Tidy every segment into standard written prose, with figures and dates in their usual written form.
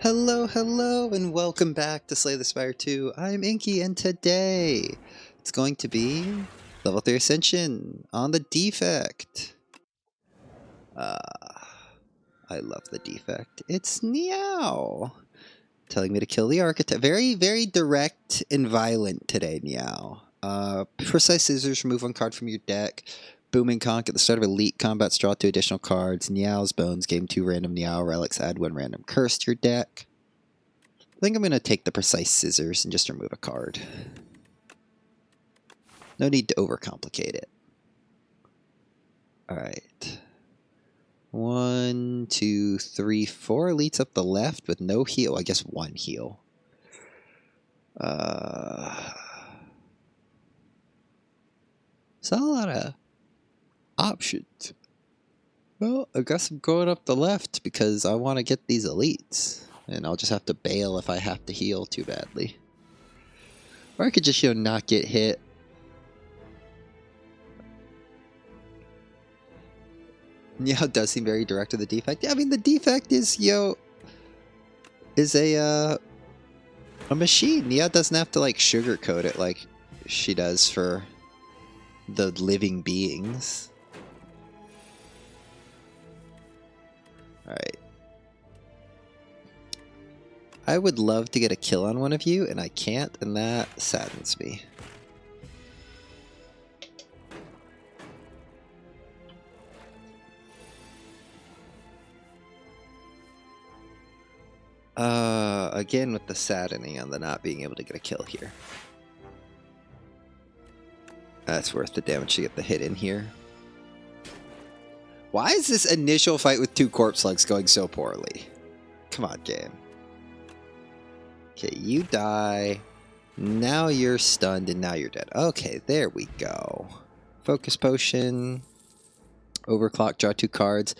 Hello, hello, and welcome back to Slay the Spire 2. I'm Inkyy, and today it's going to be Level 3 Ascension on the Defect. I love the Defect. It's Meow telling me to kill the Architect. Very, very direct and violent today, Meow. Precise Scissors, remove one card from your deck. Booming Conch at the start of Elite Combat, draw 2 additional cards. Meow's Bones, game 2 random Meow Relics, add 1 random curse to your deck. I think I'm going to take the Precise Scissors and just remove a card. No need to overcomplicate it. Alright. 1, 2, 3, 4 elites up the left with no heal. I guess 1 heal. It's not a lot of options. Well, I guess I'm going up the left because I want to get these elites. And I'll just have to bail if I have to heal too badly. Or I could just, not get hit. Yeah, it does seem very direct to the Defect. Yeah, I mean, the Defect is, is a machine. Nia doesn't have to, sugarcoat it like she does for the living beings. Alright. I would love to get a kill on one of you, and I can't, and that saddens me. Again with the saddening on the not being able to get a kill here. That's worth the damage to get the hit in here. Why is this initial fight with 2 corpse slugs going so poorly? Come on, game. Okay, you die. Now you're stunned and now you're dead. Okay, there we go. Focus potion. Overclock, draw 2 cards.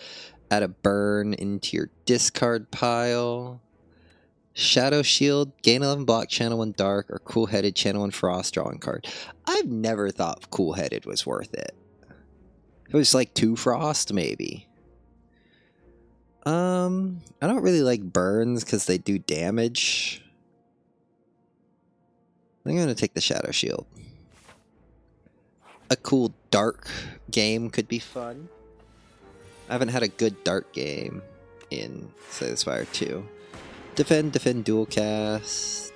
Add a burn into your discard pile. Shadow Shield, gain 11 block, channel 1 dark, or Cool Headed, channel 1 frost, draw 1 card. I've never thought Cool Headed was worth it. It was like 2 frost, maybe. I don't really like burns because they do damage. I'm going to take the Shadow Shield. A cool dark game could be fun. I haven't had a good dark game in Slay the Spire 2. Defend, dual cast.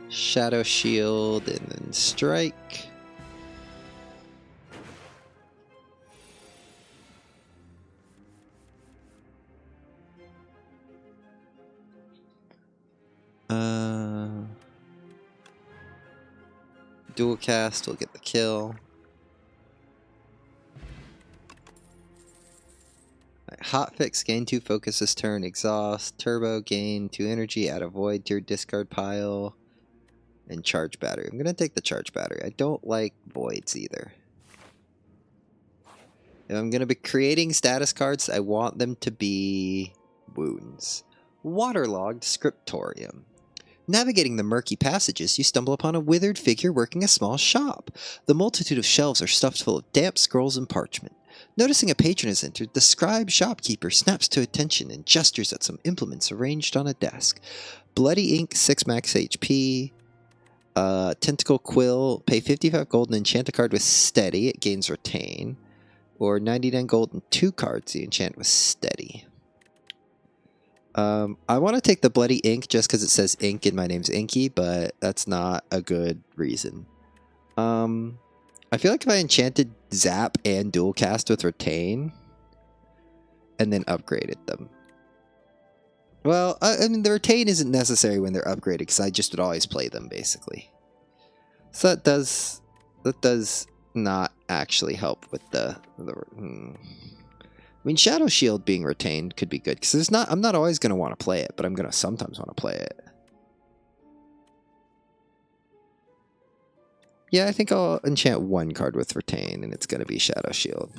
Shadow Shield, and then strike. Dual cast will get the kill. Hotfix, gain 2 focus this turn, exhaust, turbo, gain 2 energy, add a void to your discard pile, and charge battery. I'm going to take the charge battery. I don't like voids either. If I'm going to be creating status cards, I want them to be wounds. Waterlogged Scriptorium. Navigating the murky passages, you stumble upon a withered figure working a small shop. The multitude of shelves are stuffed full of damp scrolls and parchment. Noticing a patron has entered, the scribe shopkeeper snaps to attention and gestures at some implements arranged on a desk. Bloody Ink, 6 max HP. Tentacle Quill, pay 55 gold and enchant a card with Steady. It gains Retain. Or 99 gold and 2 cards the enchant with Steady. I want to take the Bloody Ink just because it says ink and my name's Inkyy, but that's not a good reason. I feel like if I enchanted Zap and Dual Cast with Retain, and then upgraded them. Well, I mean, the Retain isn't necessary when they're upgraded, because I just would always play them, basically. So that does not actually help with I mean, Shadow Shield being retained could be good, because I'm not always going to want to play it, but I'm going to sometimes want to play it. Yeah, I think I'll enchant 1 card with Retain, and it's going to be Shadow Shield.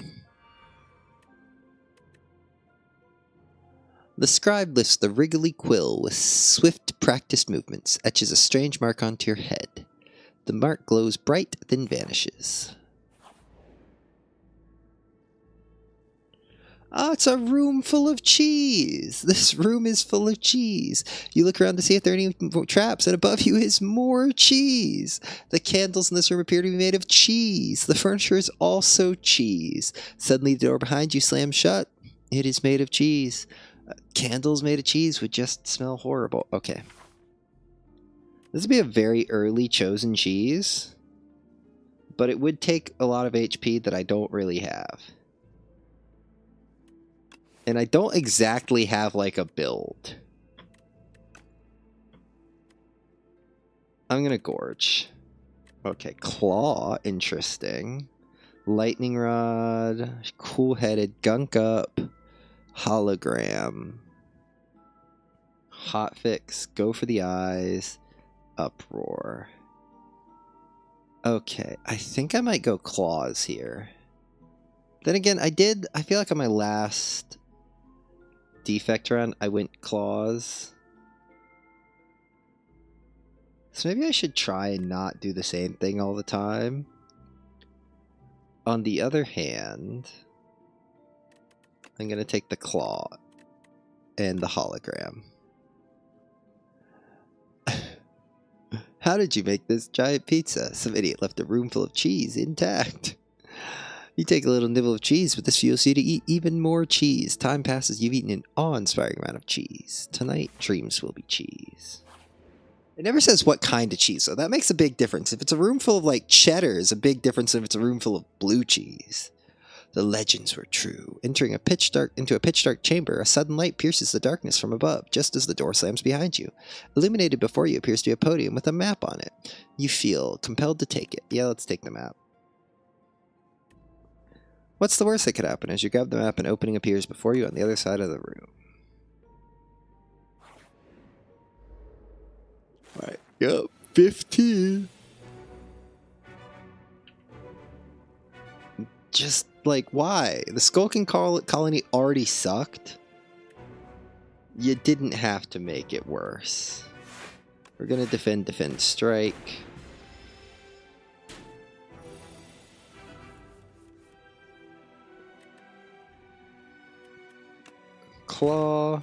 The scribe lifts the wriggly quill with swift practiced movements, etches a strange mark onto your head. The mark glows bright, then vanishes. Ah, it's a room full of cheese. This room is full of cheese. You look around to see if there are any traps, and above you is more cheese. The candles in this room appear to be made of cheese. The furniture is also cheese. Suddenly, the door behind you slams shut. It is made of cheese. Candles made of cheese would just smell horrible. Okay. This would be a very early chosen cheese, but it would take a lot of HP that I don't really have. And I don't exactly have, like, a build. I'm gonna gorge. Okay, claw, interesting. Lightning rod, cool-headed, gunk up, hologram. Hot fix, go for the eyes, uproar. Okay, I think I might go claws here. Then again, I feel like on my last defect run, I went claws. So maybe I should try and not do the same thing all the time. On the other hand, I'm going to take the claw and the hologram. How did you make this giant pizza? Some idiot left a room full of cheese intact. You take a little nibble of cheese, but this fuels you to eat even more cheese. Time passes, you've eaten an awe-inspiring amount of cheese. Tonight, dreams will be cheese. It never says what kind of cheese, so that makes a big difference. If it's a room full of, like, cheddar, is a big difference if it's a room full of blue cheese. The legends were true. Entering into a pitch-dark chamber, a sudden light pierces the darkness from above, just as the door slams behind you. Illuminated before you appears to be a podium with a map on it. You feel compelled to take it. Yeah, let's take the map. What's the worst that could happen? As you grab the map, an opening appears before you on the other side of the room. Alright, go. 15. Just, like, why? The Skulking Colony already sucked. You didn't have to make it worse. We're gonna defend, strike. Claw.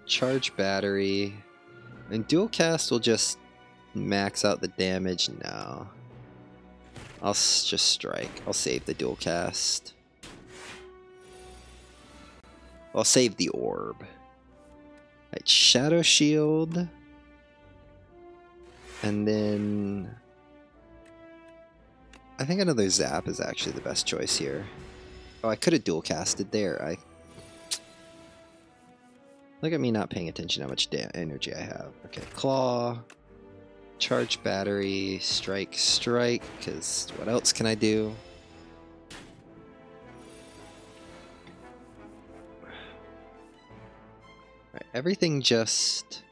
Charge battery. And dual cast will just max out the damage. No. I'll just strike. I'll save the dual cast. I'll save the orb. Right, Shadow Shield. And then I think another zap is actually the best choice here. Oh, I could have dual casted there. Look at me not paying attention how much energy I have. Okay, claw, charge battery, strike, because what else can I do? Right, everything just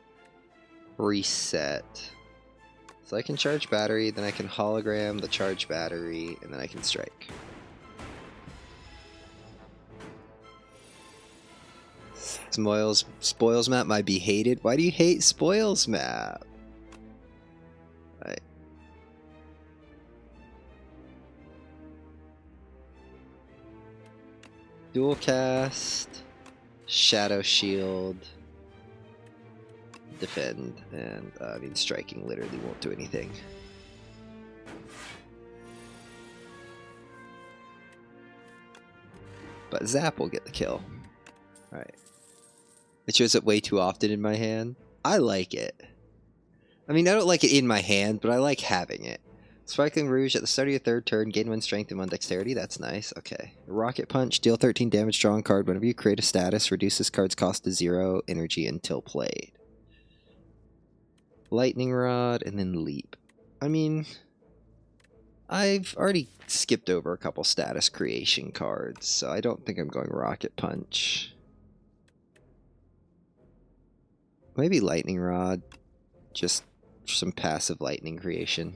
reset. So I can charge battery, then I can hologram the charge battery, and then I can strike. Spoils map might be hated. Why do you hate spoils map? Right. Dual cast, shadow shield, defend, and I mean striking literally won't do anything. But zap will get the kill. Alright. It shows up way too often in my hand. I like it. I mean, I don't like it in my hand, but I like having it. Sparkling Rouge at the start of your third turn, gain 1 strength and 1 dexterity. That's nice. Okay. Rocket Punch, deal 13 damage, draw a card. Whenever you create a status, reduce this card's cost to 0 energy until played. Lightning Rod, and then Leap. I mean, I've already skipped over a couple status creation cards, so I don't think I'm going Rocket Punch. Maybe Lightning Rod, just some passive lightning creation.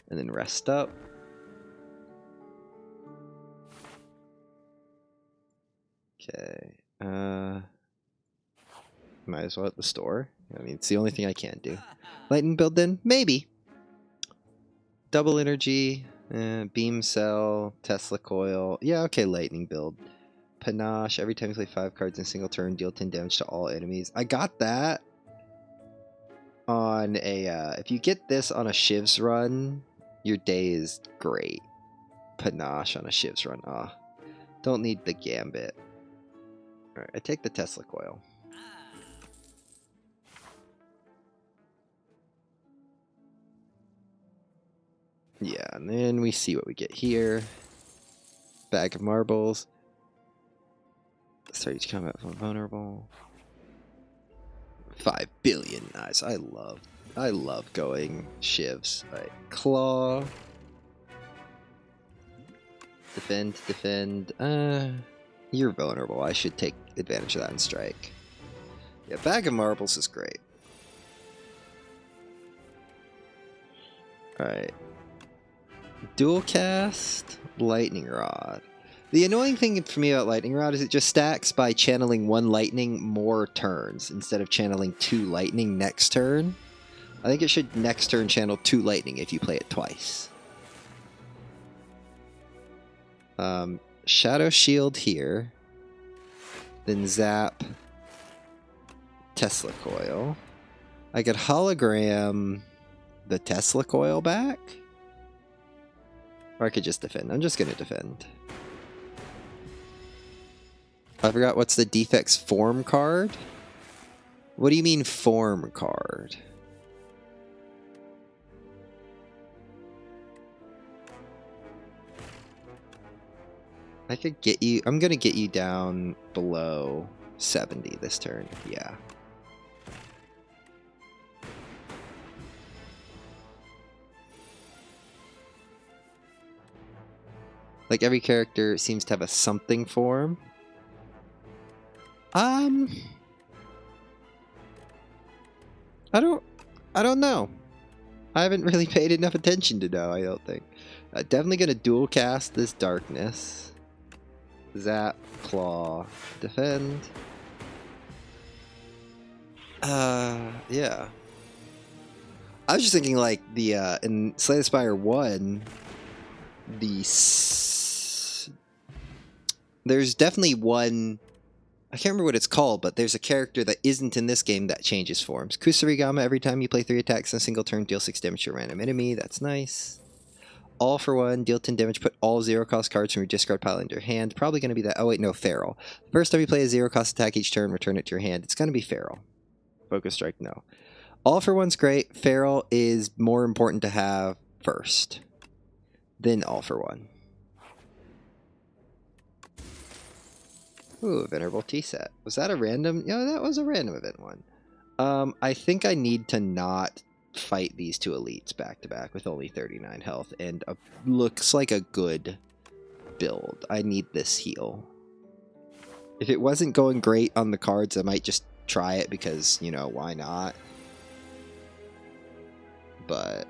And then rest up. Okay. Might as well at the store. I mean, it's the only thing I can do. Lightning build then? Maybe. Double energy. Beam cell, Tesla coil. Yeah, okay, lightning build. Panache. Every time you play 5 cards in a single turn, deal 10 damage to all enemies. I got that on a... if you get this on a Shiv's run, your day is great. Panache on a Shiv's run. Don't need the Gambit. Alright, I take the Tesla coil. Yeah, and then we see what we get here. Bag of marbles. Start each combat vulnerable. 5 billion. Nice. I love going Shivs. Alright, claw. Defend, defend. You're vulnerable. I should take advantage of that and strike. Yeah, bag of marbles is great. Alright. Dual cast, lightning rod. The annoying thing for me about lightning rod is it just stacks by channeling 1 lightning more turns instead of channeling 2 lightning next turn. I think it should next turn channel 2 lightning if you play it twice. Shadow shield here. Then zap. Tesla coil. I could hologram the Tesla coil back. Or I could just defend. I'm just going to defend. I forgot what's the Defect's form card? What do you mean form card? I could get you... I'm going to get you down below 70 this turn. Yeah. Like every character seems to have a something form. I don't know. I haven't really paid enough attention to know, I don't think. Definitely gonna dual cast this darkness. Zap, claw, defend. Yeah. I was just thinking like the in Slay the Spire 1, there's definitely one, I can't remember what it's called, but there's a character that isn't in this game that changes forms. Kusarigama, every time you play 3 attacks in a single turn, deal 6 damage to a random enemy. That's nice. All for 1, deal 10 damage, put all 0-cost cards from your discard pile into your hand. Probably going to be that. Oh, wait, no, Feral. First time you play a 0-cost attack each turn, return it to your hand. It's going to be Feral. Focus Strike, no. All for 1's great. Feral is more important to have first. Then All for 1. Ooh, Venerable Tea Set. Was that a random? Yeah, that was a random event one. I think I need to not fight these 2 elites back to back with only 39 health, and looks like a good build. I need this heal. If it wasn't going great on the cards, I might just try it because, you know, why not? But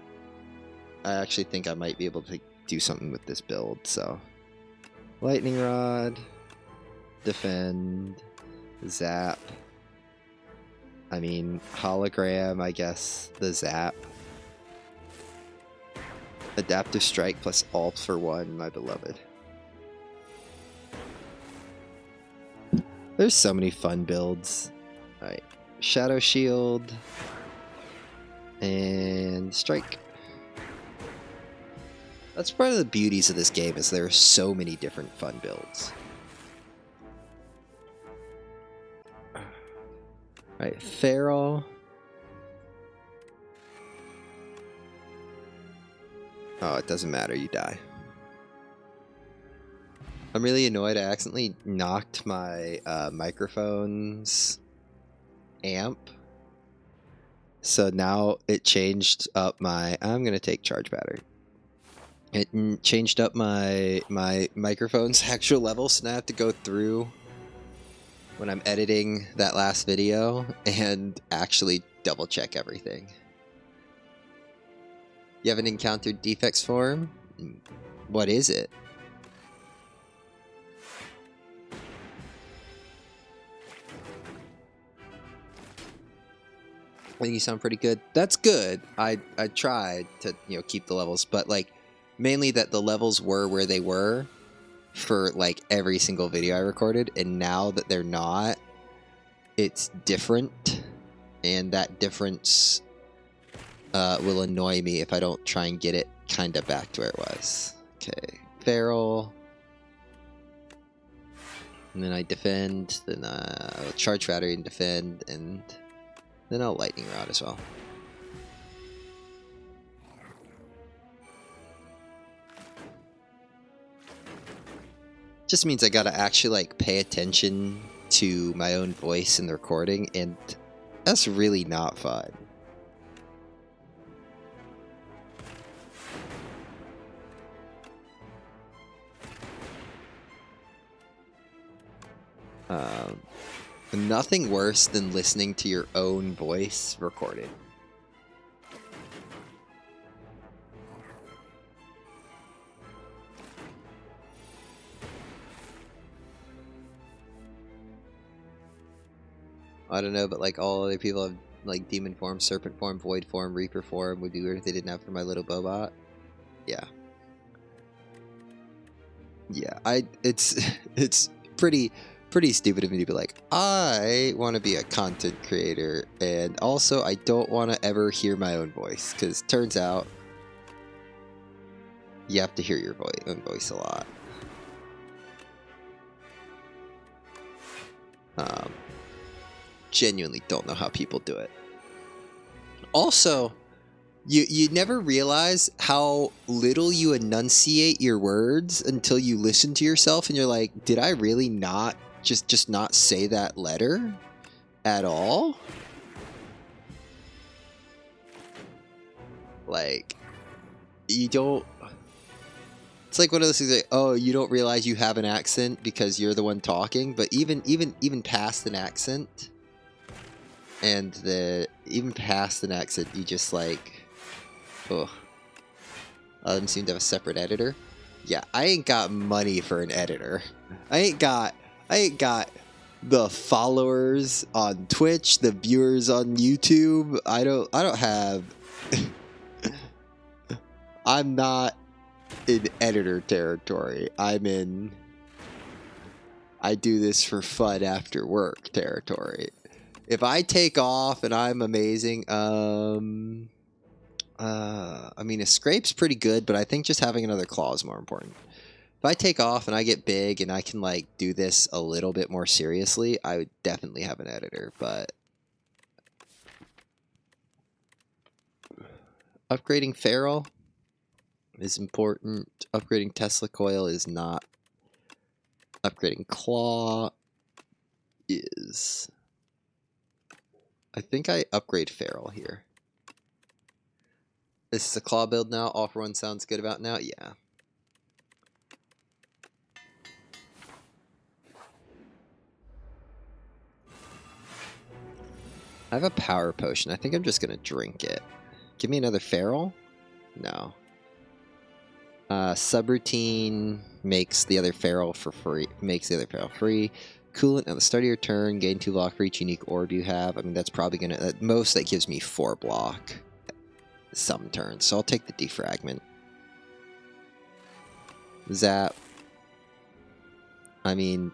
I actually think I might be able to do something with this build, so. Lightning Rod. Defend. Zap. I mean, hologram, I guess, the zap. Adaptive Strike plus Alt for 1, my beloved. There's so many fun builds. Alright, Shadow Shield. And Strike. That's part of the beauties of this game, is there are so many different fun builds. Alright, Feral. Oh, it doesn't matter, you die. I'm really annoyed I accidentally knocked my microphone's amp. So now it changed up my... I'm going to take charge battery. It changed up my microphone's actual level, so now I have to go through when I'm editing that last video and actually double check everything. You haven't encountered Defect's form? What is it? I think you sound pretty good. That's good. I tried to, you know, keep the levels, but like Mainly that the levels were where they were for like every single video I recorded, and now that they're not, it's different, and that difference will annoy me if I don't try and get it kind of back to where it was. Okay, Feral. And then I defend, then I'll charge battery and defend, and then I'll lightning rod as well. Just means I gotta actually like pay attention to my own voice in the recording, and that's really not fun. Nothing worse than listening to your own voice recorded. I don't know, but like all other people have like demon form, serpent form, void form, reaper form. Would be weird if they didn't have for my little bobot. Yeah. Yeah, it's pretty stupid of me to be like, I want to be a content creator, and also I don't want to ever hear my own voice, because turns out you have to hear your own voice a lot. Genuinely don't know how people do it. Also, you never realize how little you enunciate your words until you listen to yourself and you're like, did I really not just not say that letter at all? Like, you don't... It's like one of those things like, oh, you don't realize you have an accent because you're the one talking, but even past an accent, and even past an accent, you just like, oh, them seem to have a separate editor. Yeah, I ain't got money for an editor. I ain't got the followers on Twitch, the viewers on YouTube. I don't have. I'm not in editor territory. I'm in I do this for fun after work territory. If I take off and I'm amazing, I mean, a scrape's pretty good, but I think just having another claw is more important. If I take off and I get big and I can like do this a little bit more seriously, I would definitely have an editor, but upgrading Feral is important. Upgrading Tesla Coil is not. Upgrading Claw is... I think I upgrade Feral here. This is a Claw build now. All for one sounds good about now? Yeah. I have a power potion. I think I'm just going to drink it. Give me another Feral? No. Subroutine makes the other Feral for free. Makes the other Feral free. Coolant at the start of your turn. Gain 2 block for each unique orb you have. I mean, that's probably going to... At most, that gives me 4 block. Some turns. So I'll take the defragment. Zap. I mean...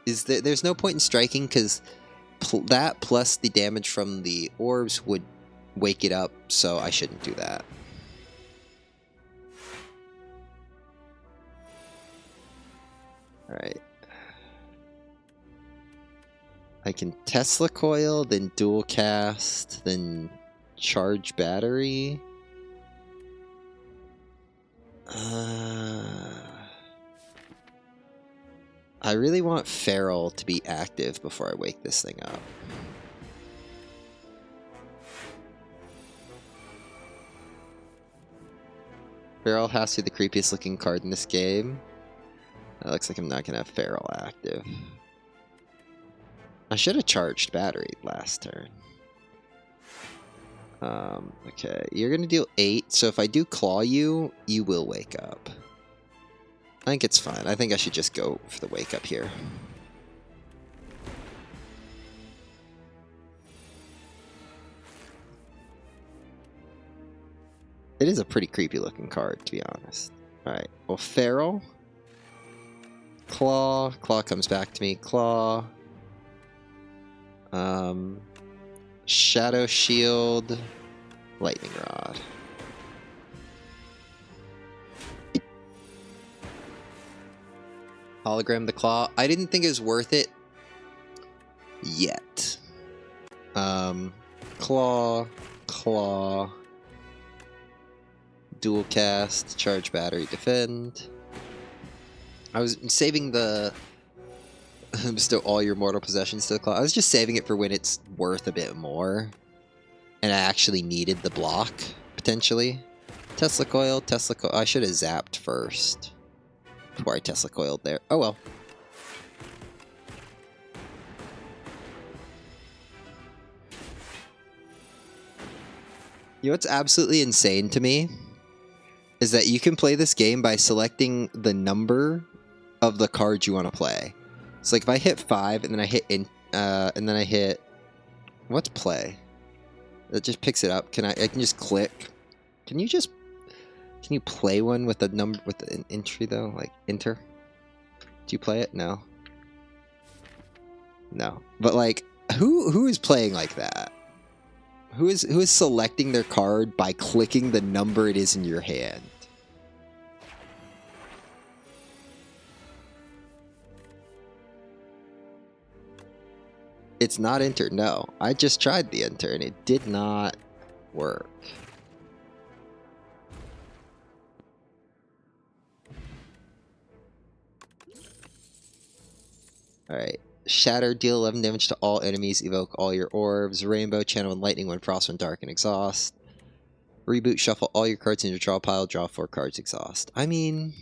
There's no point in striking because... that plus the damage from the orbs would wake it up, so I shouldn't do that. Alright. I can Tesla Coil, then Dual Cast, then Charge Battery. I really want Feral to be active before I wake this thing up. Feral has to be the creepiest looking card in this game. It looks like I'm not going to have Feral active. I should have charged Battery last turn. Okay, you're going to deal 8, so if I do Claw you, you will wake up. I think it's fine. I think I should just go for the wake up here. It is a pretty creepy looking card, to be honest. Alright, well, Feral. Claw. Claw comes back to me. Claw. Shadow Shield. Lightning Rod. Hologram the Claw. I didn't think it was worth it yet. Claw. Claw. Dual cast. Charge battery. Defend. I was saving the bestow all your mortal possessions to the claw. I was just saving it for when it's worth a bit more. And I actually needed the block, potentially. Tesla coil, Tesla coil. I should have zapped first before I Tesla coiled there. Oh well. You know what's absolutely insane to me? Is that you can play this game by selecting the number of the cards you want to play. So like if I hit 5 and then I hit what's play? It just picks it up. I can just click. Can you play one with a number with an entry though? Like enter? Do you play it? No. No. But like who is playing like that? Who is selecting their card by clicking the number it is in your hand? It's not enter. No, I just tried the enter and it did not work. Alright. Shatter, deal 11 damage to all enemies, evoke all your orbs. Rainbow, channel and lightning when frost, when dark, and exhaust. Reboot, shuffle all your cards into your draw pile, draw 4 cards, exhaust. I mean,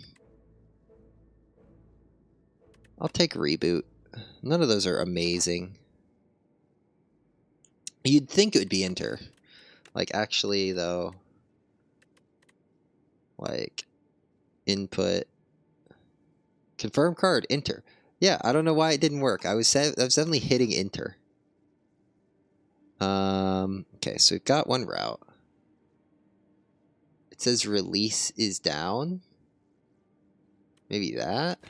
I'll take reboot. None of those are amazing. You'd think it would be enter. Like, actually, though, like, input, confirm card, enter. Yeah, I don't know why it didn't work. I was definitely hitting enter. Okay, so we've got one route. It says release is down. Maybe that.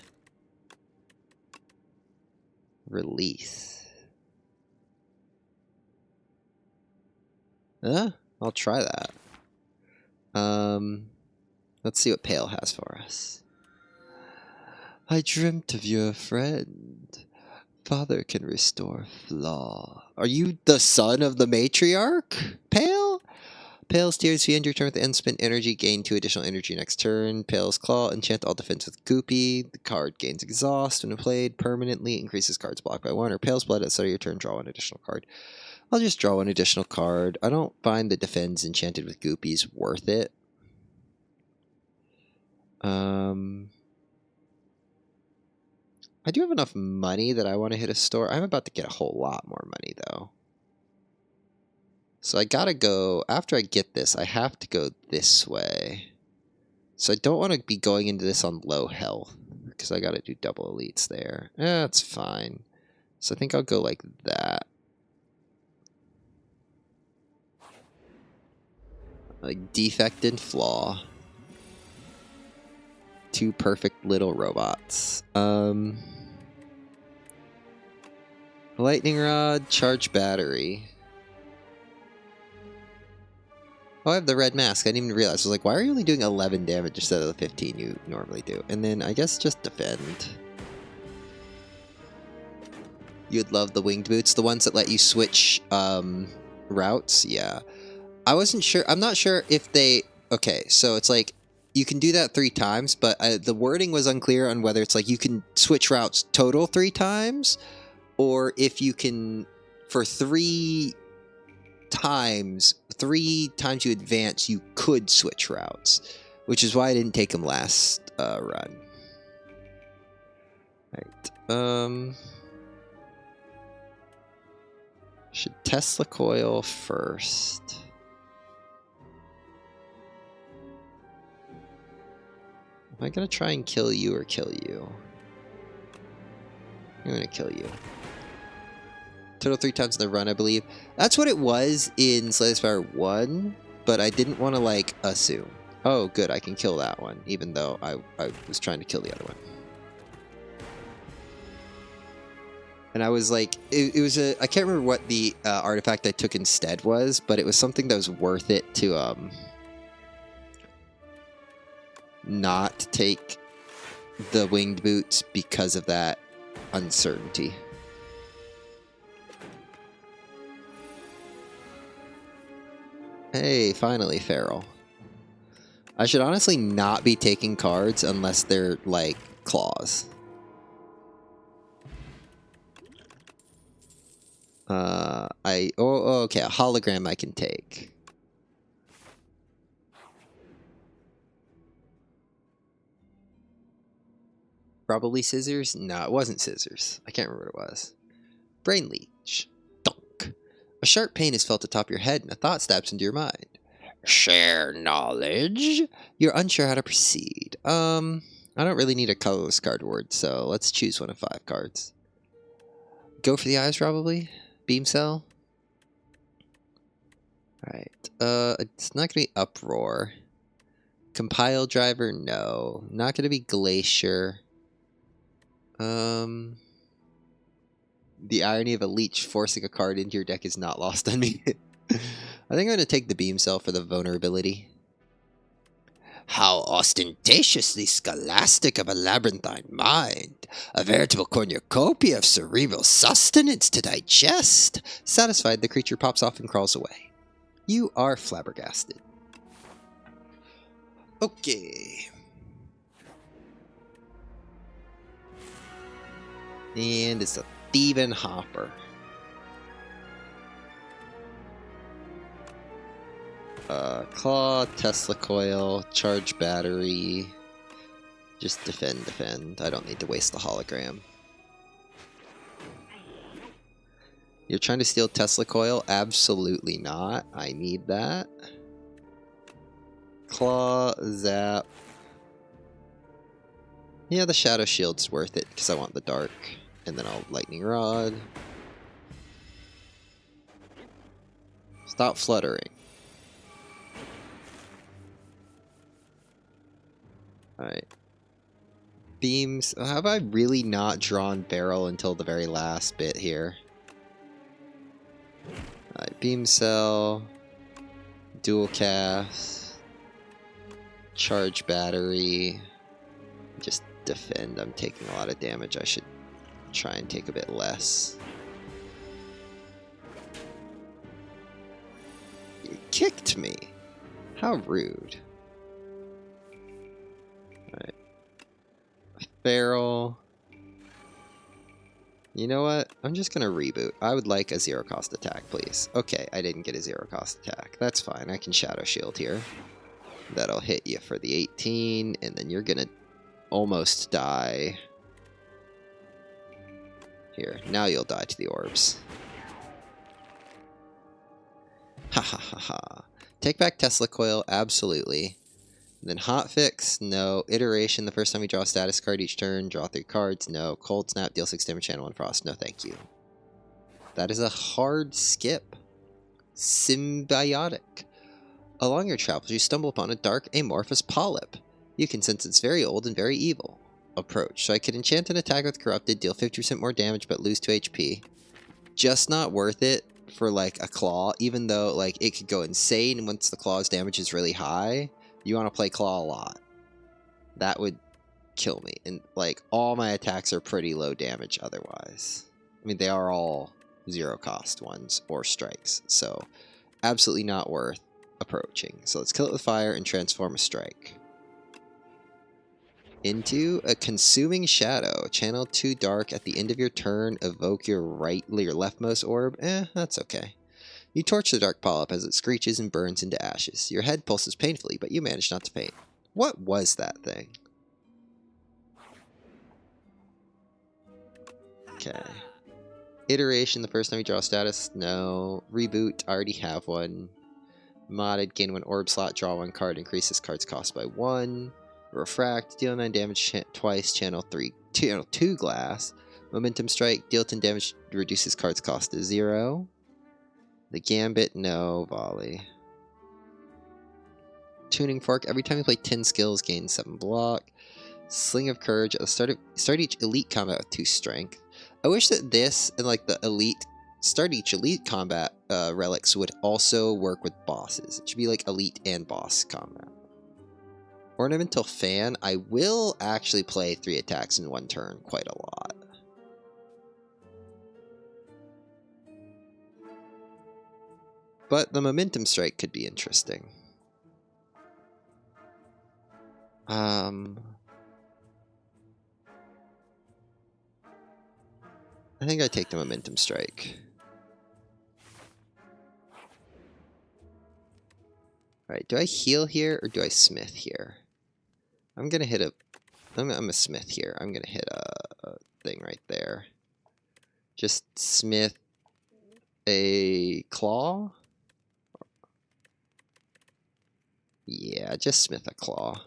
Release. I'll try that. Let's see what Pale has for us. I dreamt of your friend. Father can restore flaw. Are you the son of the matriarch, Pale? Pale steers, if you end your turn with end spin energy, gain 2 additional energy next turn. Pale's Claw, enchant all defense with Goopy. The card gains exhaust when played permanently, increases cards blocked by 1. Or Pale's Blood, at the start of your turn, draw 1 additional card. I'll just draw 1 additional card. I don't find the defense enchanted with Goopy's worth it. I do have enough money that I want to hit a store. I'm about to get a whole lot more money, though. So I gotta go, after I get this, I have to go this way. So I don't want to be going into this on low health, because I gotta do double elites there. That's fine. So I think I'll go like that. Like Defect and Flaw. 2 perfect little robots. Lightning Rod, charge battery. Oh, I have the red mask. I didn't even realize. I was like, why are you only doing 11 damage instead of the 15 you normally do? And then I guess just defend. You'd love the winged boots, the ones that let you switch routes. Yeah. I wasn't sure. I'm not sure if they... Okay, so it's like you can do that 3 times, but the wording was unclear on whether it's like you can switch routes total 3 times, or if you can, for 3 times you advance, you could switch routes, which is why I didn't take them last run. Right. Should Tesla coil first. Am I gonna try and kill you or kill you? I'm gonna kill you. Total 3 times in the run, I believe. That's what it was in Slay the Spire 1. but I didn't want to, like, assume. Oh, good, I can kill that one, even though I was trying to kill the other one. And I was like, it was a, I can't remember what the artifact I took instead was, but it was something that was worth it to not take the winged boots because of that uncertainty. Hey, finally, Feral. I should honestly not be taking cards unless they're, like, claws. Okay, a hologram I can take. Probably scissors? No, it wasn't scissors. I can't remember what it was. Brain leech. Dunk. A sharp pain is felt atop your head and a thought stabs into your mind. Share knowledge? You're unsure how to proceed. I don't really need a colorless card word, so let's choose one of 5 cards. Go for the eyes, probably. Beam cell. Alright. It's not gonna be uproar. Compile driver, no. Not gonna be glacier. The irony of a leech forcing a card into your deck is not lost on me. I think I'm going to take the beam cell for the vulnerability. How ostentatiously scholastic of a labyrinthine mind. A veritable cornucopia of cerebral sustenance to digest. Satisfied, the creature pops off and crawls away. You are flabbergasted. Okay. And it's a thieving hopper. Claw, Tesla coil, charge battery. Just defend. I don't need to waste the hologram. You're trying to steal Tesla coil? Absolutely not. I need that. Claw, zap. Yeah, the shadow shield's worth it because I want the dark. And then I'll lightning rod. Stop fluttering. Alright. Beams. Have I really not drawn barrel until the very last bit here? Alright, beam cell. Dual cast. Charge battery. Just defend. I'm taking a lot of damage. I should try and take a bit less. You kicked me. How rude. Alright. Feral. You know what? I'm just gonna reboot. I would like a 0 cost attack, please. Okay, I didn't get a 0 cost attack. That's fine. I can shadow shield here. That'll hit you for the 18, and then you're gonna almost die. Here, now you'll die to the orbs. Ha ha ha ha. Take back Tesla coil, absolutely. And then hotfix, no. Iteration, the first time you draw a status card each turn, draw 3 cards, no. Cold snap, deal 6 damage, channel 1 frost, no thank you. That is a hard skip. Symbiotic. Along your travels, you stumble upon a dark, amorphous polyp. You can sense it's very old and very evil. Approach. So I could enchant an attack with Corrupted, deal 50% more damage, but lose 2 HP. Just not worth it for, like, a claw, even though, like, it could go insane once the claw's damage is really high. You want to play claw a lot. That would kill me. And, like, all my attacks are pretty low damage otherwise. I mean, they are all 0 cost ones or strikes, so absolutely not worth approaching. So let's kill it with fire and transform a strike. Into a consuming shadow. Channel 2 dark at the end of your turn. Evoke your leftmost orb. That's okay. You torch the dark polyp as it screeches and burns into ashes. Your head pulses painfully, but you manage not to faint. What was that thing? Okay. Iteration, the first time you draw a status? No. Reboot, I already have one. Modded, gain 1 orb slot, draw 1 card, increase this card's cost by 1. Refract, deal 9 damage twice, channel 2 glass. Momentum strike, deal 10 damage, reduces card's cost to 0. The gambit, no. Volley. Tuning Fork. Every time you play 10 skills, gain 7 block. Sling of Courage. At the start each elite combat with 2 strength. I wish that this and like the start each elite combat relics would also work with bosses. It should be like elite and boss combat. Ornamental Fan. I will actually play 3 attacks in 1 turn quite a lot. But the Momentum Strike could be interesting. I think I take the Momentum Strike. Alright, do I heal here or do I smith here? I'm gonna hit I'm a smith here. I'm gonna hit a thing right there. Just smith a claw? Yeah, just smith a claw.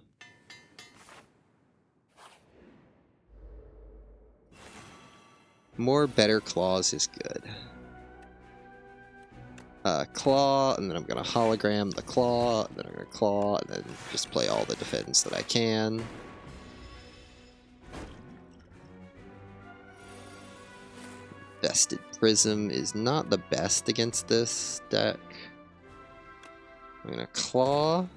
More better claws is good. Claw, and then I'm gonna hologram the claw, and then I'm gonna claw, and then just play all the defense that I can. Vested Prism is not the best against this deck. I'm gonna claw.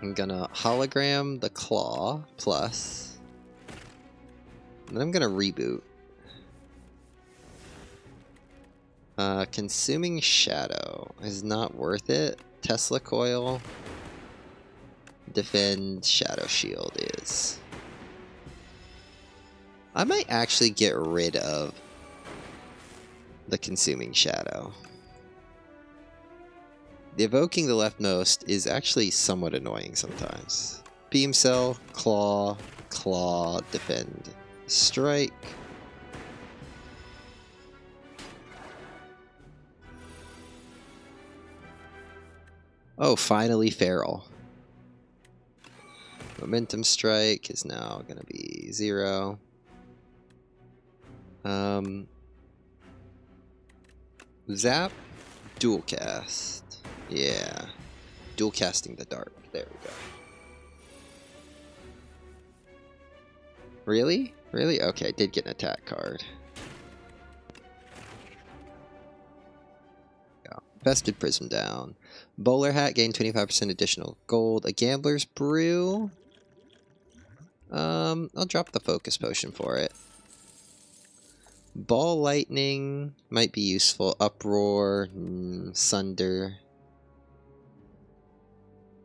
I'm gonna hologram the claw plus. And then I'm gonna reboot. Consuming Shadow is not worth it. Tesla Coil. Defend Shadow Shield is. I might actually get rid of the Consuming Shadow. The Evoking the leftmost is actually somewhat annoying sometimes. Beam Cell, Claw, Claw, Defend, Strike. Oh, finally Feral. Momentum Strike is now going to be 0. Zap, Dual Cast. Yeah. Dual Casting the Dark. There we go. Really? Really? Okay, I did get an attack card. Yeah. Vested Prism down. Bowler Hat, gain 25% additional gold. A Gambler's Brew. I'll drop the Focus Potion for it. Ball Lightning might be useful. Uproar, Sunder.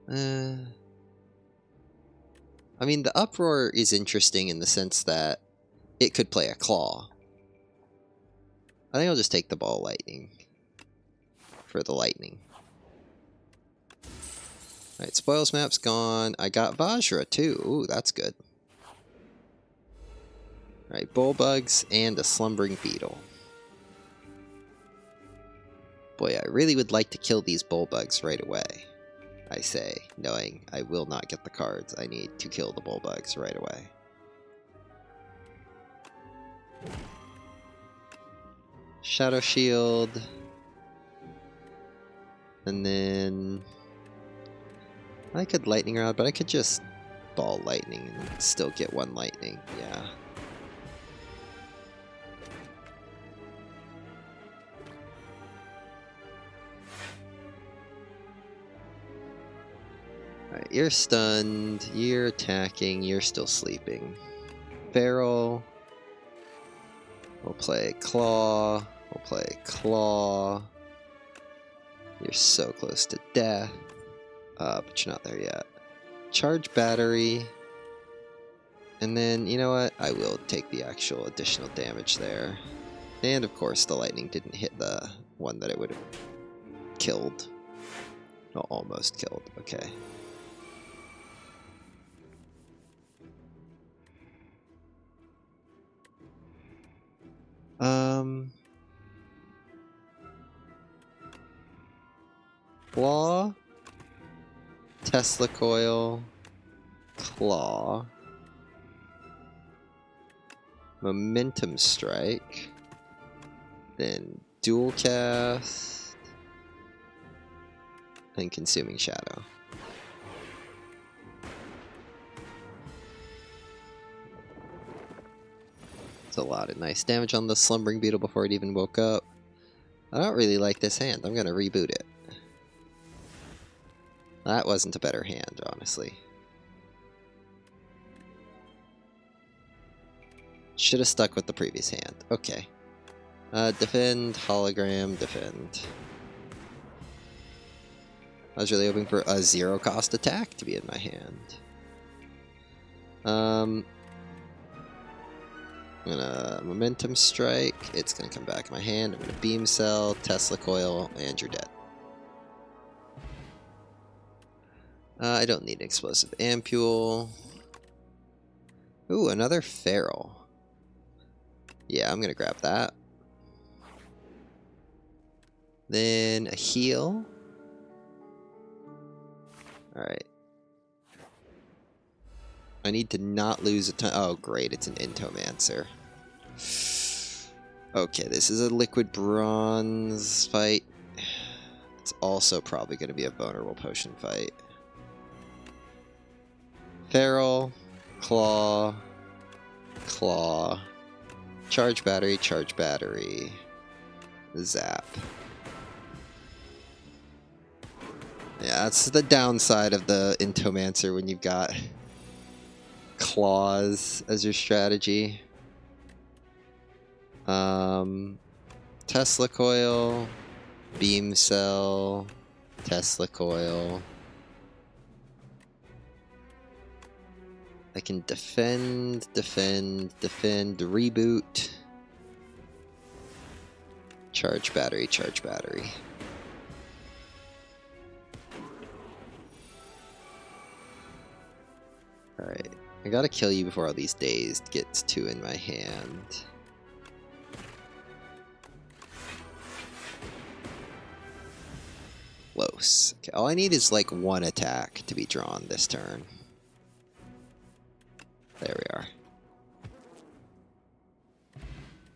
I mean, the Uproar is interesting in the sense that it could play a Claw. I think I'll just take the Ball Lightning for the Lightning. Alright, Spoils Map's gone. I got Vajra too. Ooh, that's good. Alright, Bullbugs and a Slumbering Beetle. Boy, I really would like to kill these Bullbugs right away. I say, knowing I will not get the cards. I need to kill the Bullbugs right away. Shadow Shield. And then I could Lightning Rod, but I could just Ball Lightning and still get 1 Lightning. Yeah. Alright, you're stunned, you're attacking, you're still sleeping. Feral. We'll play Claw. We'll play Claw. You're so close to death. But you're not there yet. Charge Battery. And then, you know what? I will take the actual additional damage there. And of course, the lightning didn't hit the one that it would have killed. No, almost killed. Okay. Claw, Tesla Coil, Claw, Momentum Strike, then Dual Cast, and Consuming Shadow. It's a lot of nice damage on the Slumbering Beetle before it even woke up. I don't really like this hand. I'm going to reboot it. That wasn't a better hand, honestly. Should have stuck with the previous hand. Okay. Defend, hologram, defend. I was really hoping for a 0-cost attack to be in my hand. I'm gonna Momentum Strike. It's gonna come back in my hand. I'm gonna Beam Cell, Tesla Coil, and you're dead. I don't need an Explosive Ampule. Ooh, another Feral. Yeah, I'm gonna grab that. Then a heal. Alright. I need to not lose a ton. Oh, great, it's an Intomancer. Okay, this is a Liquid Bronze fight. It's also probably going to be a Vulnerable Potion fight. Feral, Claw, Claw, Charge Battery, Zap. Yeah, that's the downside of the Intomancer when you've got Claws as your strategy. Tesla Coil, Beam Cell, Tesla Coil. I can defend, reboot. Charge battery. Alright, I gotta kill you before all these dazed gets 2 in my hand. Close. Okay, all I need is like 1 attack to be drawn this turn. There we are.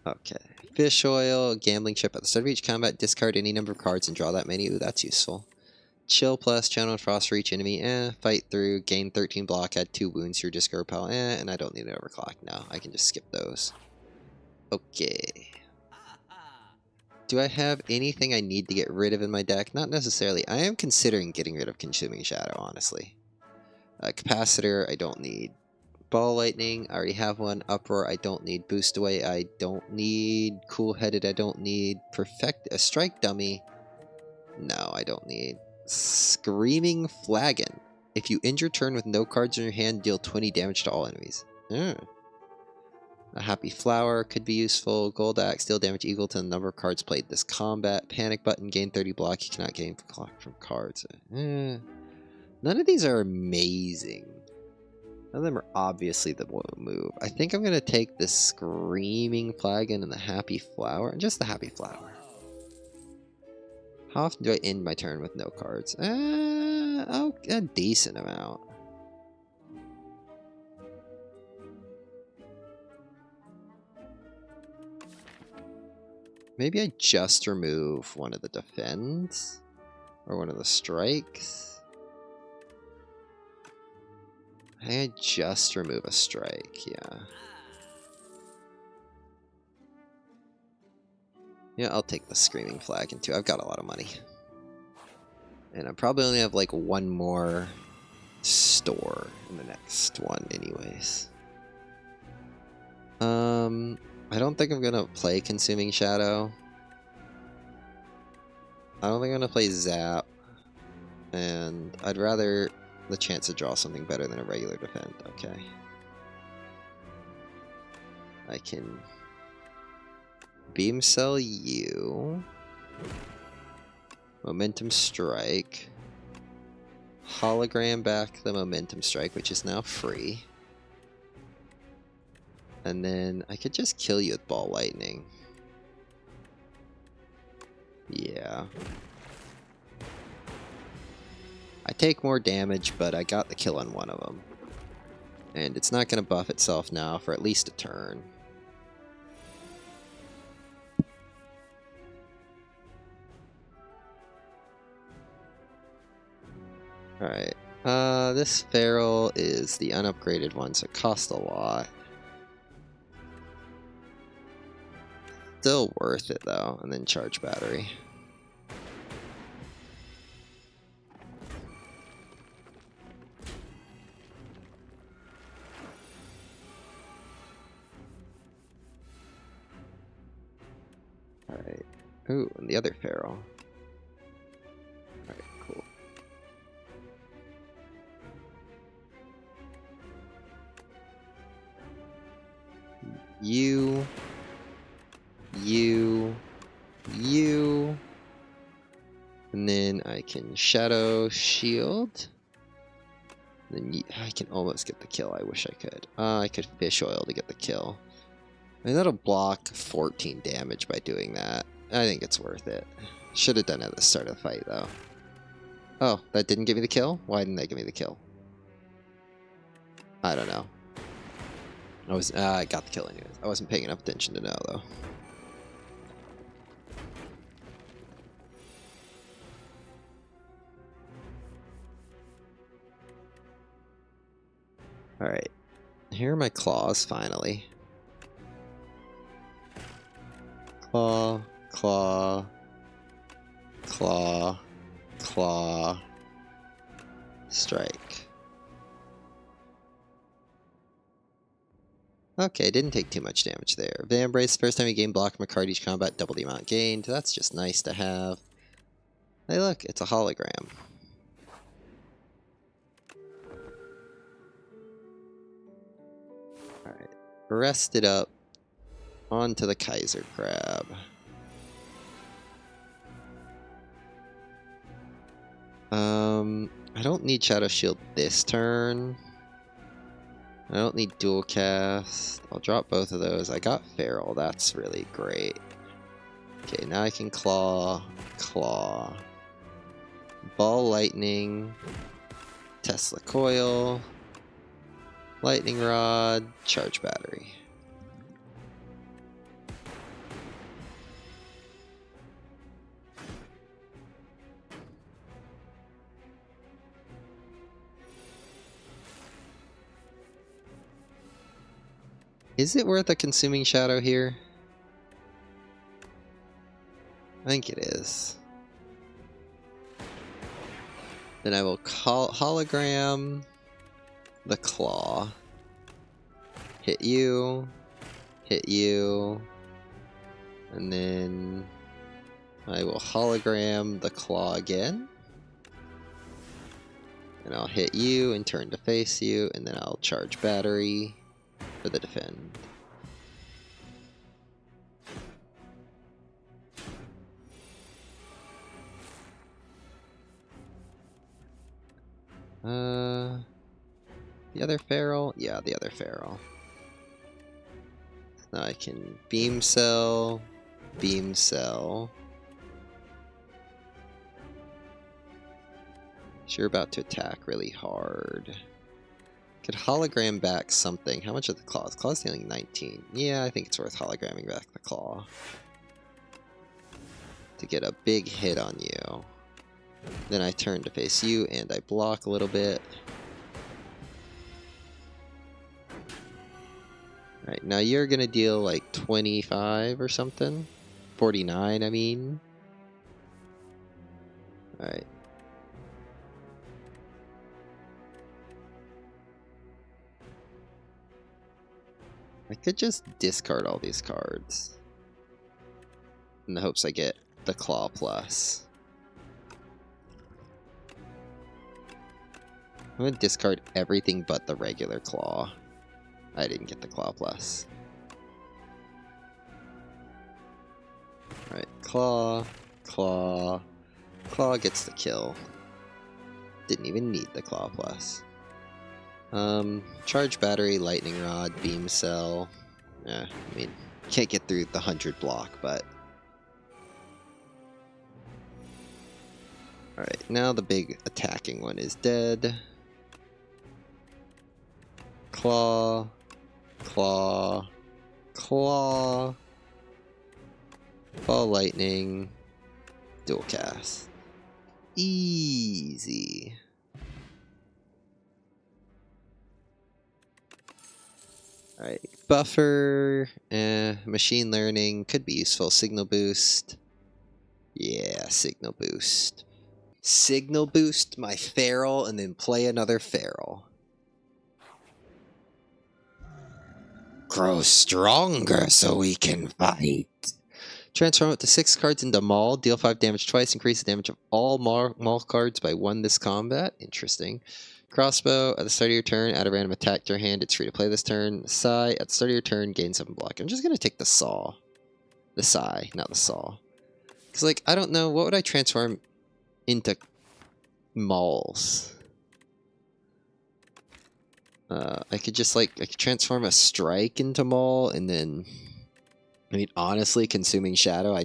Okay. Fish Oil, Gambling Chip. At the start of each combat, discard any number of cards and draw that many. Ooh, that's useful. Chill Plus, Channel and Frost for each enemy. Fight through, gain 13 block, add 2 wounds to your discard pile. And I don't need an overclock now. I can just skip those. Okay. Do I have anything I need to get rid of in my deck? Not necessarily. I am considering getting rid of Consuming Shadow, honestly. Capacitor, I don't need. Ball Lightning, I already have one. Uproar, I don't need. Boost Away, I don't need. Cool Headed, I don't need. Perfect, a Strike Dummy, no, I don't need. Screaming Flagon. If you end your turn with no cards in your hand, deal 20 damage to all enemies. A Happy Flower could be useful. Gold Axe, deal damage equal to the number of cards played this combat. Panic Button, gain 30 block. You cannot gain block from cards. None of these are amazing. None of them are obviously the move. I think I'm going to take the Screaming Flagon and the Happy Flower. Just the Happy Flower. How often do I end my turn with no cards? Oh, a decent amount. Maybe I just remove one of the defends? Or one of the strikes? I think I just remove a strike, yeah. Yeah, I'll take the Screaming Flagon too. I've got a lot of money. And I probably only have like 1 more store in the next one anyways. I don't think I'm gonna play Consuming Shadow. I don't think I'm gonna play Zap. And I'd rather the chance to draw something better than a regular defend. Okay. I can Beam Cell you. Momentum Strike. Hologram back the Momentum Strike, which is now free. And then I could just kill you with Ball Lightning. Yeah. I take more damage, but I got the kill on one of them. And it's not going to buff itself now for at least a turn. Alright. This feral is the unupgraded one, so it costs a lot. Still worth it though, and then charge battery. Alright. Ooh, and the other feral. Alright, cool. You. And then I can Shadow Shield. And then I can almost get the kill. I wish I could. I could Fish Oil to get the kill. I mean, that'll block 14 damage by doing that. I think it's worth it. Should have done it at the start of the fight, though. Oh, that didn't give me the kill? Why didn't that give me the kill? I don't know. I got the kill anyways. I wasn't paying enough attention to know, though. Alright. Here are my claws, finally. Claw, claw, claw, claw, strike. Okay, didn't take too much damage there. Vambrace, first time you gain block from a card each combat, double the amount gained. That's just nice to have. Hey look, it's a hologram. Alright, rest it up. Onto the Kaiser Crab. I don't need Shadow Shield this turn. I don't need Dual Cast. I'll drop both of those. I got Feral. That's really great. Okay, now I can Claw. Claw. Ball Lightning. Tesla Coil. Lightning Rod. Charge Battery. Is it worth a Consuming Shadow here? I think it is. Then I will hologram the Claw. Hit you. And then I will hologram the Claw again. And I'll hit you and turn to face you, and then I'll charge battery for the defend. The other feral? Yeah, the other feral. Now I can beam cell. You're about to attack really hard. Could hologram back something. How much are the claws? Claws dealing 19. Yeah, I think it's worth hologramming back the claw. To get a big hit on you. Then I turn to face you and I block a little bit. Alright, now you're gonna deal like 25 or something. 49, I mean. Alright. I could just discard all these cards. In the hopes I get the Claw Plus. I'm gonna discard everything but the regular Claw. I didn't get the Claw Plus. Alright, Claw, Claw. Claw gets the kill. Didn't even need the Claw Plus. Charge battery, lightning rod, beam cell. I mean, can't get through the 100 block, but... Alright, now the big attacking one is dead. Claw, claw, claw. Ball lightning. Dual cast. Easy. Alright, buffer, machine learning, could be useful. Signal boost. Yeah, signal boost. Signal boost my feral and then play another feral. Grow stronger so we can fight. Transform up to 6 cards into Maul. Deal 5 damage twice. Increase the damage of all Maul cards by 1 this combat. Interesting. Crossbow. At the start of your turn, add a random attack to your hand. It's free to play this turn. Sai. At the start of your turn, gain 7 block. I'm just going to take the Saw. The Sai, not the Saw. Because, like, I don't know. What would I transform into Mauls? I could just, like, I could transform a Strike into Maul, and then... I mean, honestly, Consuming Shadow, I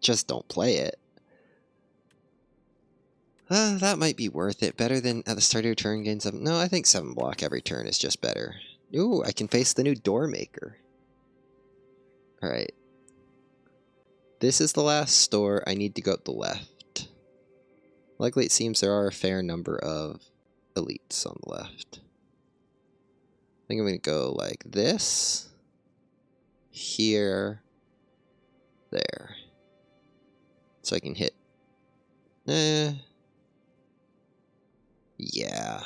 just don't play it. That might be worth it. Better than at the start of your turn, gain 7. No, I think 7 block every turn is just better. Ooh, I can face the new Door Maker. Alright. This is the last store. I need to go up the left. Luckily, it seems there are a fair number of elites on the left. I think I'm going to go like this. Here, there, so I can hit. Yeah,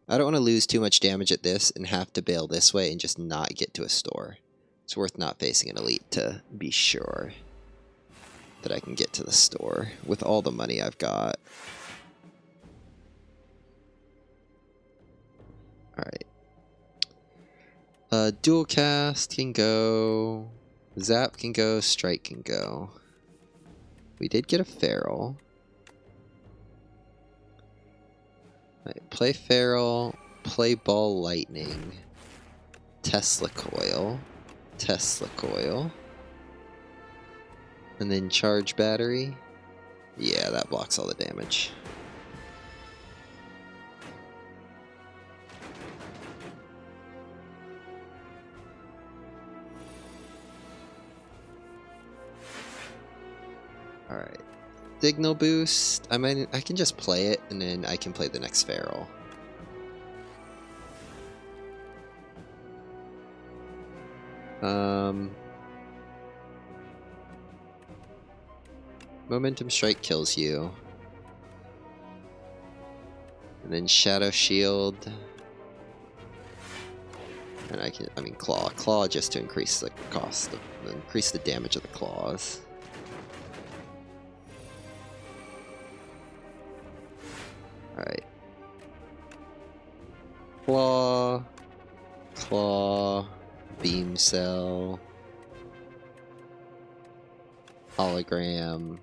I don't want to lose too much damage at this and have to bail this way and just not get to a store. It's worth not facing an elite to be sure that I can get to the store with all the money I've got. Alright. Dual cast can go, zap can go, strike can go. We did get a feral. Right, play feral, play ball lightning, Tesla coil, and then charge battery. Yeah, that blocks all the damage. Alright. Signal boost. I mean, I can just play it, and then I can play the next feral. Momentum strike kills you. And then shadow shield. And I mean claw. Claw just to increase the cost of, increase the damage of the claws. Alright. Claw, beam cell, hologram,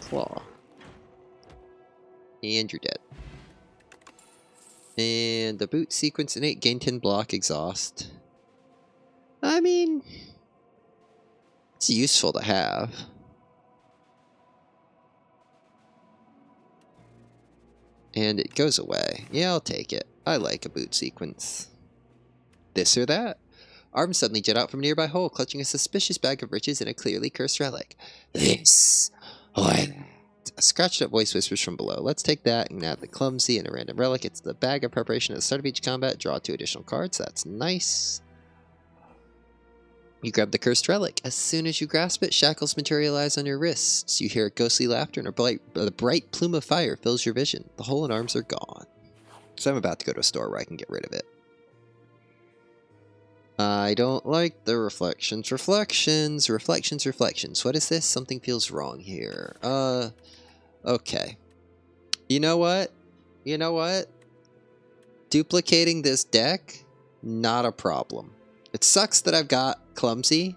claw. And you're dead. And the boot sequence innate, gain 10 block, exhaust. I mean, it's useful to have. And it goes away. Yeah, I'll take it. I like a boot sequence. This or that. Arms suddenly jet out from a nearby hole, clutching a suspicious bag of riches and a clearly cursed relic. This or that. A scratched up voice whispers from below. Let's take that and add the clumsy and a random relic. It's the bag of preparation at the start of each combat. Draw 2 additional cards. That's nice. You grab the cursed relic. As soon as you grasp it, shackles materialize on your wrists. You hear a ghostly laughter and a bright plume of fire fills your vision. The hole and arms are gone. So I'm about to go to a store where I can get rid of it. I don't like the reflections. Reflections. What is this? Something feels wrong here. Okay. You know what? Duplicating this deck, not a problem. It sucks that I've got clumsy,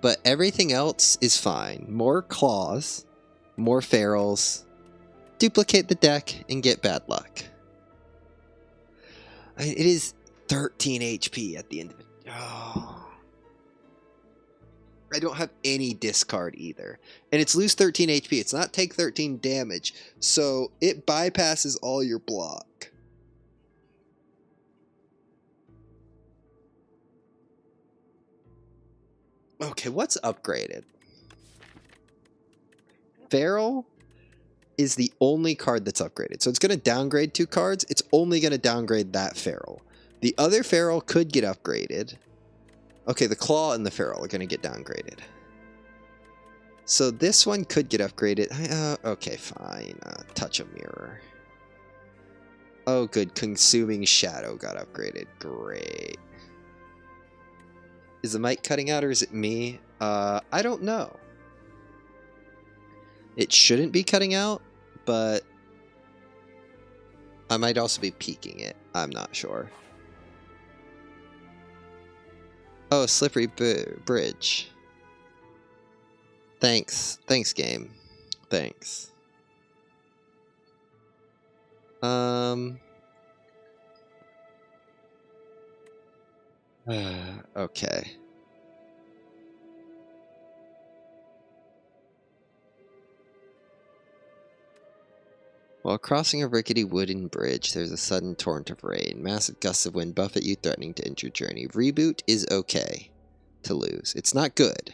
but everything else is fine. More claws, more ferals, duplicate the deck, and get bad luck. I mean, it is 13 HP at the end of it. Oh. I don't have any discard either. And it's lose 13 HP. It's not take 13 damage. So it bypasses all your block. Okay, what's upgraded? Feral is the only card that's upgraded. So it's going to downgrade 2 cards. It's only going to downgrade that Feral. The other feral could get upgraded. Okay, the claw and the feral are going to get downgraded. So this one could get upgraded. Okay, fine. Touch a mirror. Oh, good. Consuming Shadow got upgraded. Great. Is the mic cutting out or is it me? I don't know. It shouldn't be cutting out, but I might also be peaking it. I'm not sure. Oh, slippery bridge. Thanks. Thanks, game. Thanks. Okay. While crossing a rickety wooden bridge, there's a sudden torrent of rain. Massive gusts of wind buffet you, threatening to end your journey. Reboot is okay to lose. It's not good,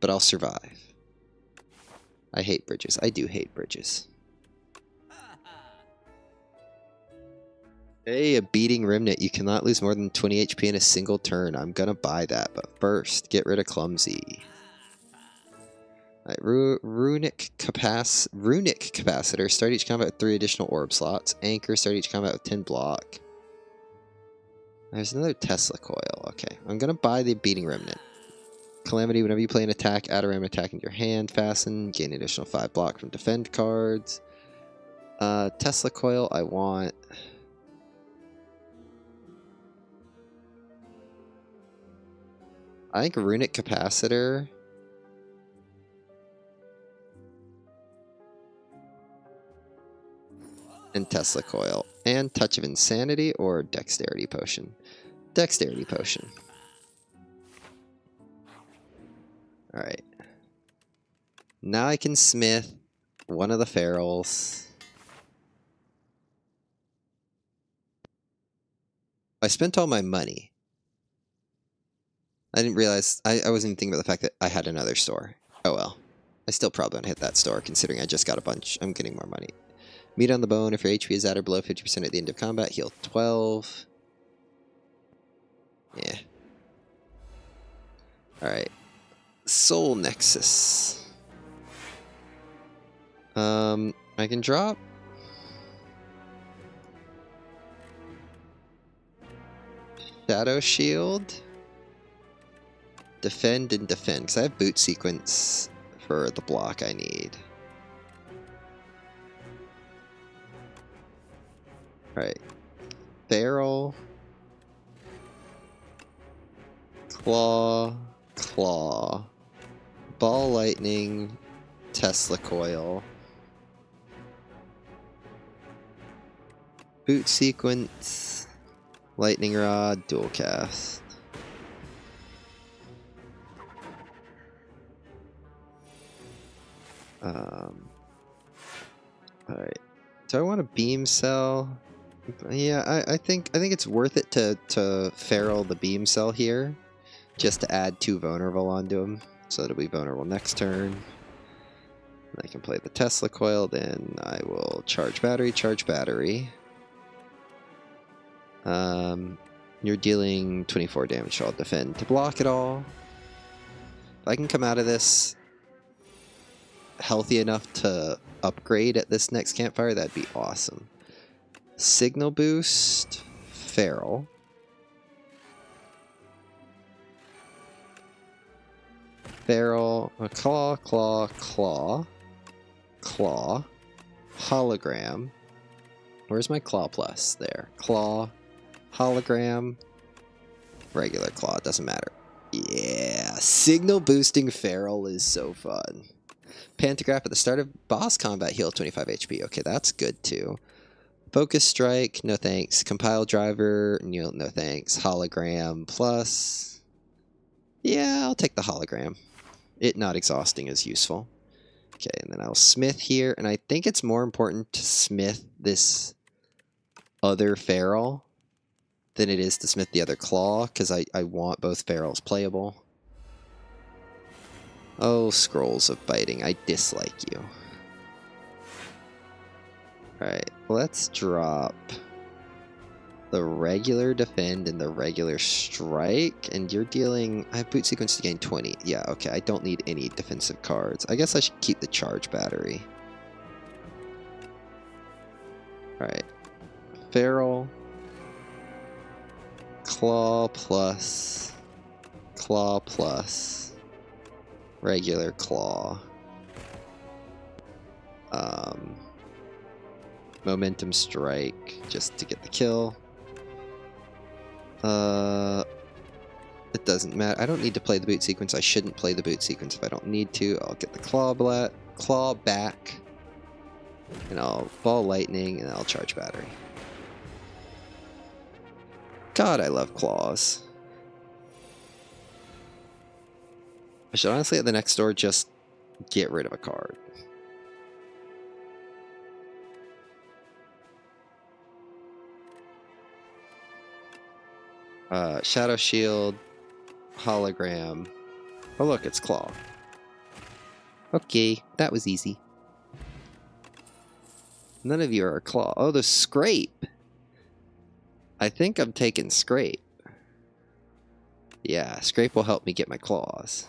but I'll survive. I hate bridges. I do hate bridges. Hey, a beating remnant. You cannot lose more than 20 HP in a single turn. I'm gonna buy that, but first, get rid of Clumsy. Right, Runic Capacitor. Start each combat with 3 additional orb slots. Anchor. Start each combat with 10 block. There's another Tesla coil. Okay, I'm gonna buy the Beating Remnant. Calamity. Whenever you play an attack, add a random attack into your hand. Fasten. Gain additional 5 block from defend cards. Tesla coil. I want. I think Runic Capacitor. And Tesla coil. And Touch of Insanity or Dexterity Potion. Dexterity Potion. Alright. Now I can smith one of the ferals. I spent all my money. I didn't realize, I wasn't even thinking about the fact that I had another store. Oh well. I still probably won't hit that store considering I just got a bunch. I'm getting more money. Meat on the bone. If your HP is at or below 50% at the end of combat, heal 12. Yeah. Alright. Soul Nexus. I can drop. Shadow Shield. Defend and defend. Because I have boot sequence for the block I need. Alright. Barrel. Claw. Claw. Ball lightning. Tesla coil. Boot sequence. Lightning rod. Dual cast. Alright. Do I want a beam cell? Yeah, I think it's worth it to feral the beam cell here, just to add 2 vulnerable onto him, so it'll be vulnerable next turn. I can play the Tesla coil, then I will charge battery, charge battery. You're dealing 24 damage, so I'll defend to block it all. If I can come out of this healthy enough to upgrade at this next campfire, that'd be awesome. Signal boost, feral. Feral, claw, claw, claw, claw, hologram. Where's my claw plus? There. Claw, hologram, regular claw, it doesn't matter. Yeah, signal boosting feral is so fun. Pantograph at the start of boss combat, heal 25 HP. Okay, that's good too. Focus strike, no thanks. Compile driver, no thanks. Hologram plus. Yeah, I'll take the hologram. It not exhausting is useful. Okay, and then I'll smith here, and I think it's more important to smith this other feral than it is to smith the other claw, because I want both ferals playable. Oh, scrolls of biting, I dislike you. Alright, let's drop the regular defend and the regular strike, and you're dealing... I have boot sequence to gain 20. Yeah, okay, I don't need any defensive cards. I guess I should keep the charge battery. Alright. Feral. Claw plus... Claw plus... Regular claw. Momentum strike, just to get the kill. It doesn't matter. I don't need to play the boot sequence. I shouldn't play the boot sequence if I don't need to. I'll get the claw back, and I'll ball lightning, and I'll charge battery. God, I love claws. I should honestly at the next door just get rid of a card. Shadow Shield, Hologram. Oh look, it's Claw. Okay, that was easy. None of you are a Claw. Oh, the Scrape! I think I'm taking Scrape. Yeah, Scrape will help me get my claws.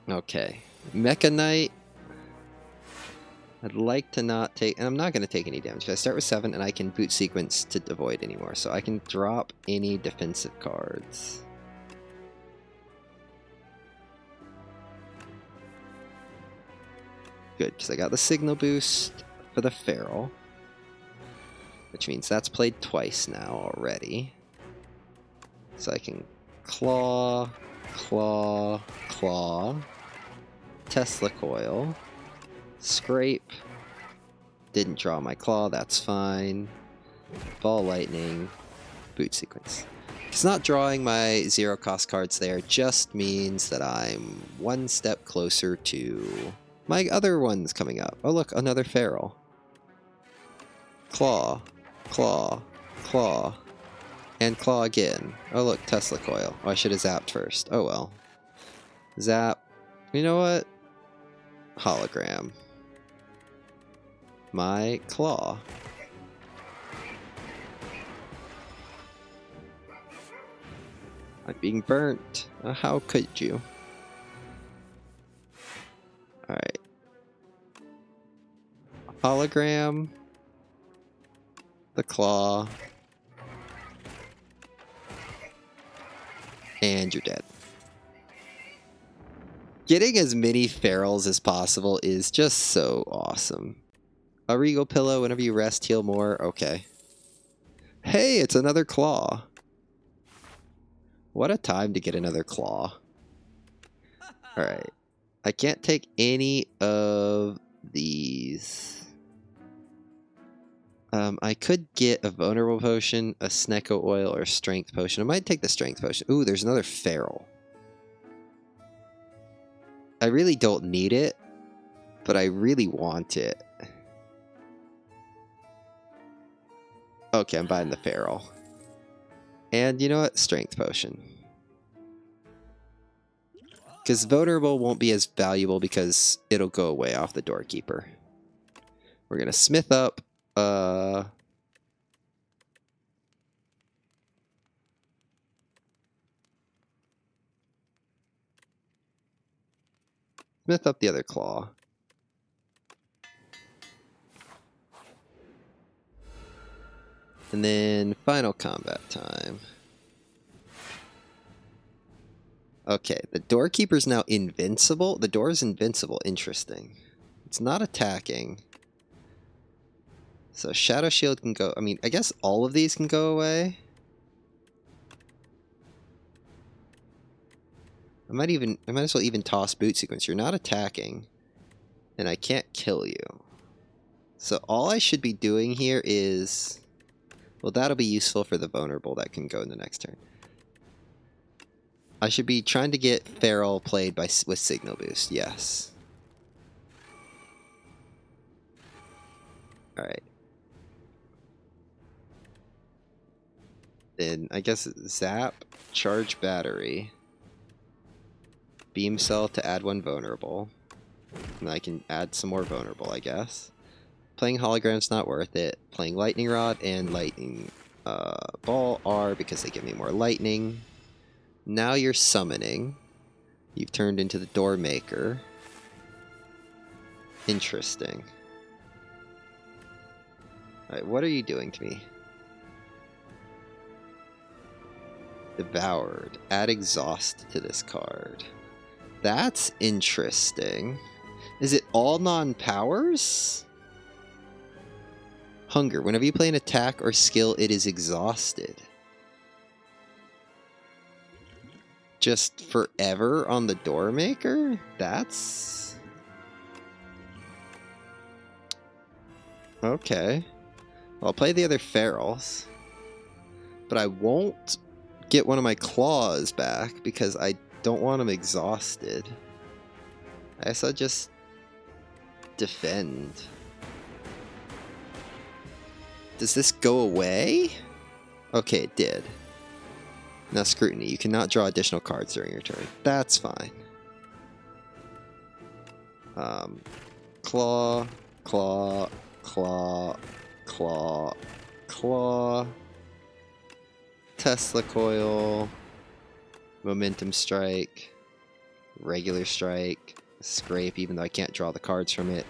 Okay. Mecha Knight. I'd like to not take... And I'm not going to take any damage. I start with 7 and I can boot sequence to avoid anymore. So I can drop any defensive cards. Good, because I got the signal boost for the Feral. Which means that's played twice now already. So I can Claw, Claw, Claw, Tesla Coil, Scrape, didn't draw my Claw, that's fine, Ball Lightning, Boot Sequence. It's not drawing my 0 cost cards there, just means that I'm one step closer to my other ones coming up. Oh look, another Feral. Claw, Claw, Claw, and Claw again. Oh look, Tesla Coil. Oh, I should have zapped first. Oh well. Zap. You know what? Hologram. My Claw. I'm being burnt. How could you? Alright. Hologram. The Claw. And you're dead. Getting as many ferals as possible is just so awesome. A Regal Pillow, whenever you rest, heal more. Okay. Hey, it's another Claw. What a time to get another Claw. Alright. I can't take any of these. I could get a Vulnerable Potion, a Snecko Oil, or a Strength Potion. I might take the Strength Potion. Ooh, there's another Feral. I really don't need it, but I really want it. Okay, I'm buying the Feral. And you know what? Strength Potion. Because Vulnerable won't be as valuable because it'll go away off the Doorkeeper. We're going to Smith up. Smith up the other Claw. And then final combat time. Okay, the Doorkeeper's now invincible. The door is invincible. Interesting. It's not attacking. So Shadow Shield can go... I mean, I guess all of these can go away. I might as well even toss Boot Sequence. You're not attacking. And I can't kill you. So all I should be doing here is... Well, that'll be useful for the Vulnerable that can go in the next turn. I should be trying to get Feral played with Signal Boost, yes. Alright. Then I guess Zap, Charge Battery, Beam Cell to add 1 Vulnerable. And I can add some more Vulnerable, I guess. Playing Hologram's not worth it. Playing Lightning Rod and Lightning Ball are because they give me more lightning. Now you're summoning. You've turned into the Door Maker. Interesting. Alright, what are you doing to me? Devoured. Add exhaust to this card. That's interesting. Is it all non-powers? Hunger. Whenever you play an attack or skill, it is exhausted. Just forever on the Door Maker? That's... okay. Well, I'll play the other ferals. But I won't get one of my claws back because I don't want them exhausted. I guess I'll just defend. Does this go away? Okay, it did. Now Scrutiny. You cannot draw additional cards during your turn. That's fine. Claw, claw, claw, claw, claw. Tesla Coil. Momentum Strike. Regular Strike. Scrape, even though I can't draw the cards from it.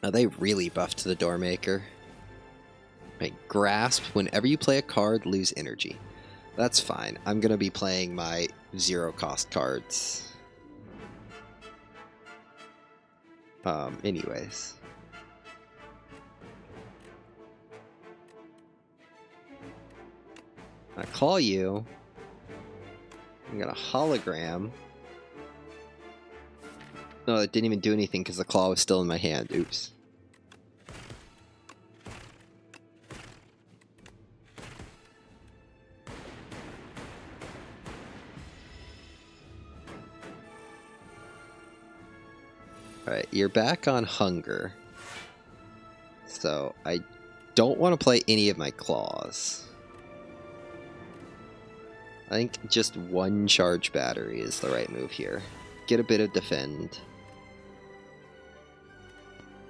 Oh, they really buffed the Door Maker. Right, Grasp. Whenever you play a card, lose energy. That's fine. I'm going to be playing my 0-cost cards. Anyways. I call you. I got a hologram. No, it didn't even do anything because the claw was still in my hand. Oops. Alright, you're back on Hunger. So, I don't want to play any of my claws. I think just one charge battery is the right move here. Get a bit of defend.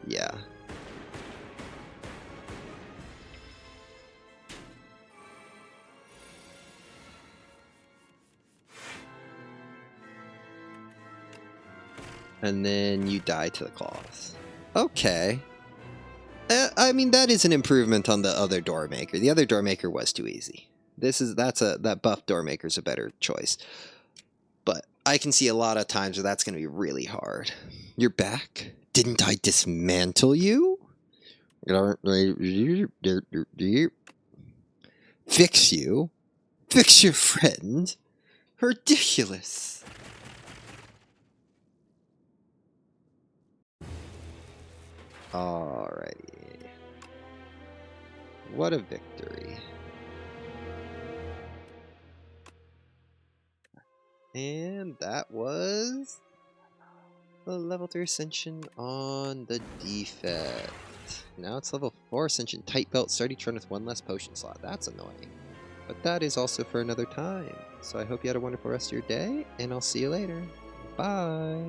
Yeah. And then you die to the claws. Okay. I mean, that is an improvement on the other Door Maker. The other Door Maker was too easy. That buff Door Maker's a better choice. But I can see a lot of times where that's going to be really hard. You're back? Didn't I dismantle you? Fix you? Fix your friend? Ridiculous. Alrighty. What a victory. And that was the level 3 Ascension on the Defect. Now it's level 4 Ascension. Tight belt, starting turn with one less potion slot. That's annoying. But that is also for another time. So I hope you had a wonderful rest of your day, and I'll see you later. Bye!